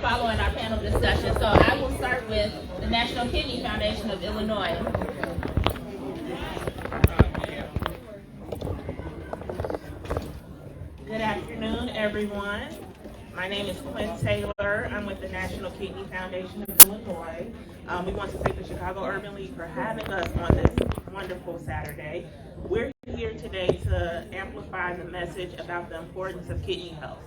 following our panel discussion. So I will start with the National Kidney Foundation of Illinois. Good afternoon, everyone. My name is Quinn Taylor. I'm with the National Kidney Foundation of Illinois. We want to thank the Chicago Urban League for having us on this wonderful Saturday. We're here today to amplify the message about the importance of kidney health.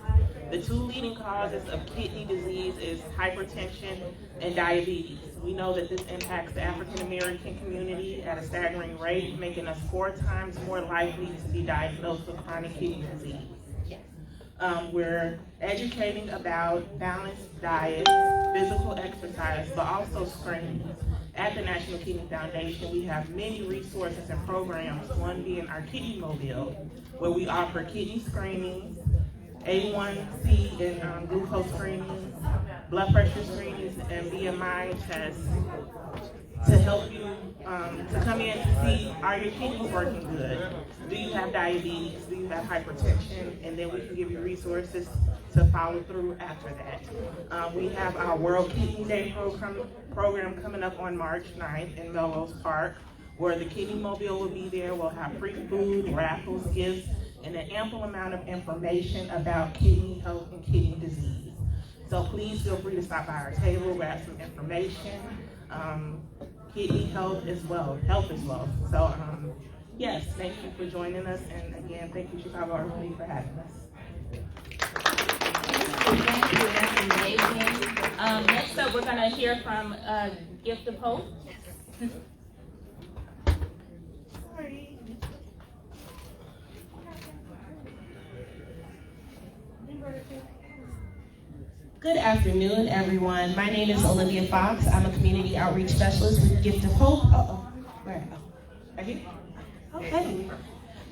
The two leading causes of kidney disease is hypertension and diabetes. We know that this impacts the African American community at a staggering rate, making us 4 times more likely to be diagnosed with chronic kidney disease. We're educating about balanced diet, physical exercise, but also screenings. At the National Kidney Foundation, we have many resources and programs, one being our Kidney Mobile, where we offer kidney screenings, A1C and glucose screenings, blood pressure screenings, and BMI tests to help you to come in to see, are your kidneys working good? Do you have diabetes? Do you have hypertension? And then we can give you resources to follow through after that. We have our World Kidney Day program coming up on March 9th in Melrose Park, where the Kidney Mobile will be there. We'll have free food, raffles, gifts, and an ample amount of information about kidney health and kidney disease. So please feel free to stop by our table, grab some information. Kidney health is wealth. So yes, thank you for joining us, and again, thank you Chicago Urban League for having us. Thank you, that's amazing. Next up, we're going to hear from Gift of Hope. Sorry. Good afternoon, everyone. My name is Olivia Fox. I'm a community outreach specialist with Gift of Hope. Where? Right here? Okay.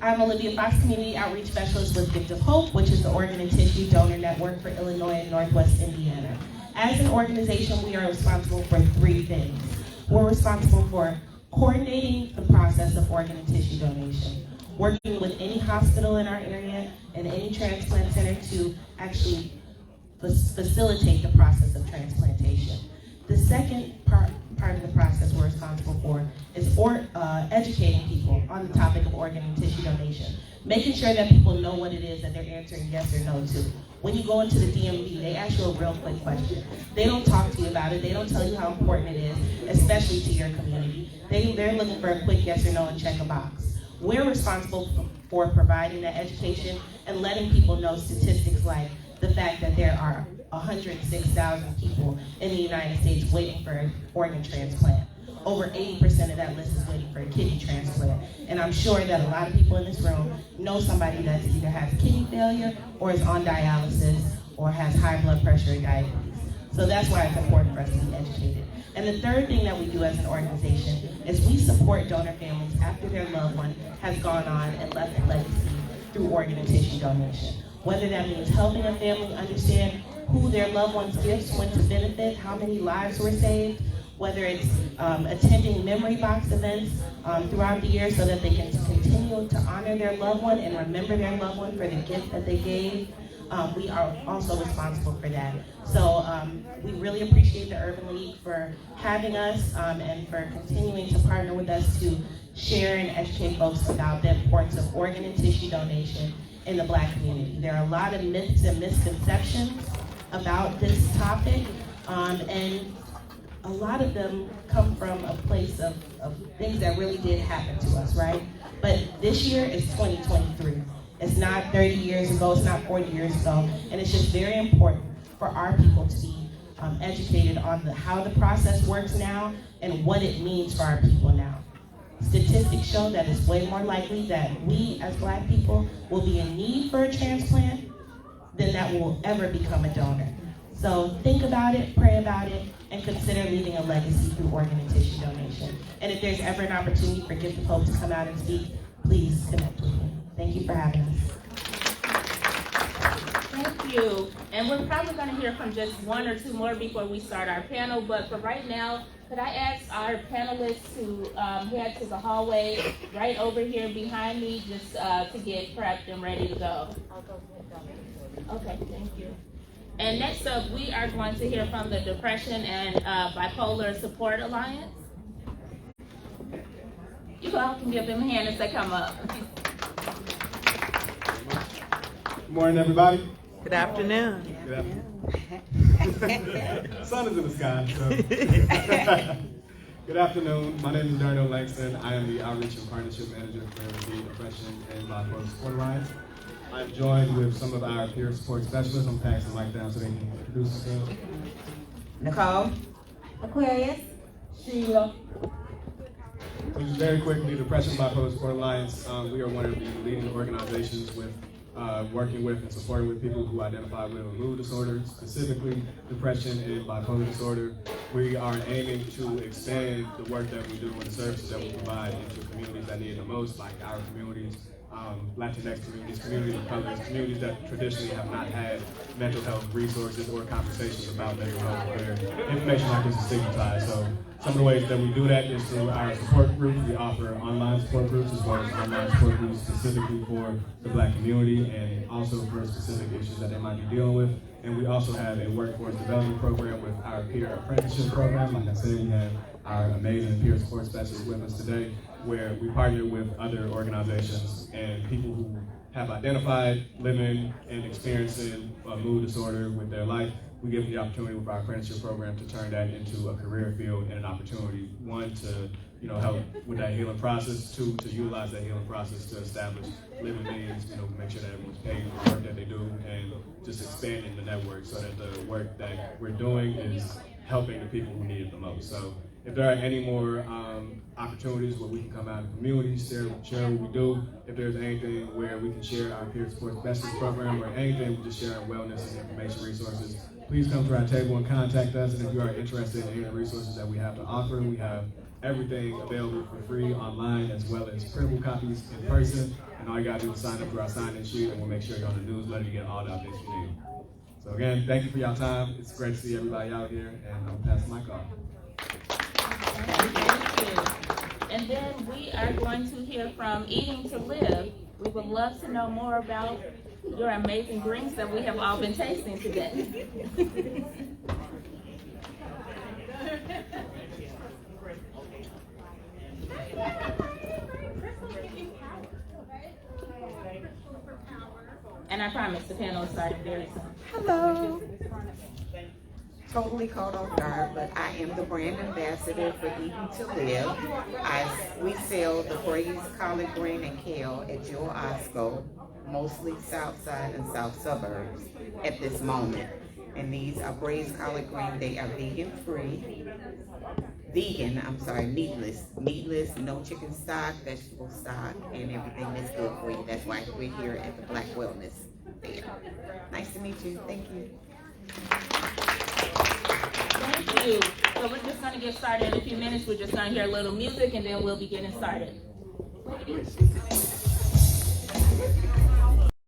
I'm Olivia Fox, community outreach specialist with Gift of Hope, which is the organ and tissue donor network for Illinois and Northwest Indiana. As an organization, we are responsible for 3 things. We're responsible for coordinating the process of organ and tissue donation, working with any hospital in our area and any transplant center to actually facilitate the process of transplantation. The second part of the process we're responsible for is educating people on the topic of organ and tissue donation, making sure that people know what it is that they're answering yes or no to. When you go into the DMV, they ask you a real quick question. They don't talk to you about it. They don't tell you how important it is, especially to your community. They're looking for a quick yes or no and check a box. We're responsible for providing that education and letting people know statistics like the fact that there are 106,000 people in the United States waiting for an organ transplant. Over 80% of that list is waiting for a kidney transplant. And I'm sure that a lot of people in this room know somebody that either has kidney failure or is on dialysis or has high blood pressure or diabetes. So that's why it's important for us to be educated. And the third thing that we do as an organization is we support donor families after their loved one has gone on and left a legacy through organ and tissue donation. Whether that means helping a family understand who their loved one's gifts went to benefit, how many lives were saved, whether it's attending memory box events throughout the year so that they can continue to honor their loved one and remember their loved one for the gift that they gave. We are also responsible for that. So we really appreciate the Urban League for having us and for continuing to partner with us to share and educate folks about the importance of organ and tissue donation in the Black community. There are a lot of myths and misconceptions about this topic, and a lot of them come from a place of things that really did happen to us, right? But this year is 2023. It's not 30 years ago, it's not 40 years ago, and it's just very important for our people to be educated on how the process works now and what it means for our people now. Statistics show that it's way more likely that we as Black people will be in need for a transplant than that will ever become a donor. So think about it, pray about it, and consider leaving a legacy through organ and tissue donation. And if there's ever an opportunity for Gift of Hope to come out and speak, please connect with me. Thank you for having us. Thank you. And we're probably going to hear from just 1 or 2 more before we start our panel. But for right now, could I ask our panelists to head to the hallway right over here behind me just to get prepped and ready to go? Okay, thank you. And next up, we are going to hear from the Depression and Bipolar Support Alliance. You all can give them a hand as they come up. Good morning, everybody. Good afternoon. Good afternoon. Sun is in the sky, so. Good afternoon. My name is Darnell Langston. I am the Outreach and Partnership Manager for the Depression and Bipolar Support Alliance. I'm joined with some of our peer support specialists. I'm passing the mic down so they can introduce themselves. Nicole. Aquarius. Sheila. So just very quickly, the Depression and Bipolar Support Alliance, we are one of the leading organizations with working with and supporting with people who identify with a mood disorder, specifically depression and bipolar disorder. We are aiming to expand the work that we do and the services that we provide into communities that need it the most, like our communities, Latinx communities, communities of colors, communities that traditionally have not had mental health resources or conversations about mental health where information like this is stigmatized. So some of the ways that we do that is through our support groups. We offer online support groups as well as online support groups specifically for the Black community and also for specific issues that they might be dealing with. And we also have a workforce development program with our peer apprenticeship program. Like I said, we have our amazing peer support specialists with us today, where we partner with other organizations and people who have identified living and experiencing a mood disorder with their life. We give them the opportunity with our apprenticeship program to turn that into a career field and an opportunity, one, to help with that healing process, two, to utilize that healing process to establish living means, make sure that everyone's paid for the work that they do, and just expanding the network so that the work that we're doing is helping the people who need it the most. So if there are any more opportunities where we can come out in communities, share what we do, if there's anything where we can share our peer support specialist program or anything, we just share our wellness and information resources, please come to our table and contact us. And if you are interested in any of the resources that we have to offer, we have everything available for free online as well as printable copies in person. And all you gotta do is sign up for our sign-in sheet and we'll make sure you're on the newsletter to get all the updates you need. So again, thank you for your time. It's great to see everybody out here, and I'll pass the mic off. Thank you. And then we are going to hear from Eating to Live. We would love to know more about your amazing drinks that we have all been tasting today. And I promise the panel is starting very soon. Hello. Totally caught off guard, but I am the brand ambassador for Eating to Live. We sell the braised collard green and kale at Joe Osco, mostly south side and south suburbs at this moment. And these are braised collard green. They are meatless, no chicken stock, vegetable stock, and everything that's good for you. That's why we're here at the Black Wellness Fair. Nice to meet you. Thank you. Thank you. So we're just going to get started in a few minutes. We're just going to hear a little music and then we'll be getting started.